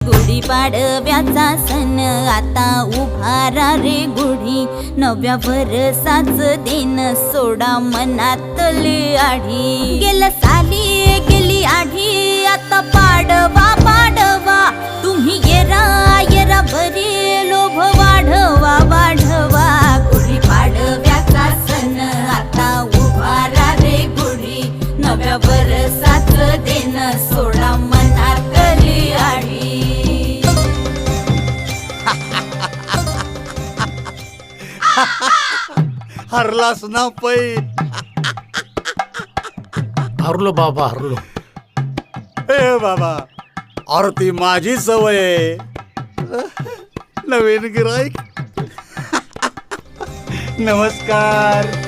गुढीपाडव्याचा सण आता उभारा रे गुढी, नव्या वर्षाच दिन सोडा मनातली आढी. गेल्या साली गेली आढी, आता पाडवा पाडवा, तुम्ही येरा येरा बरी लोभ वाढवा वाढवा. गुढीपाडव्याचा सण आता उभारा रे गुढी, नव्या वर्षाच दिन सोडा मनातली आढी. हरलास ना पै. हरलो बाबा हरलो. ए बाबा, अरे ती माझी सवय आहे. नवीन गिराईक. नमस्कार.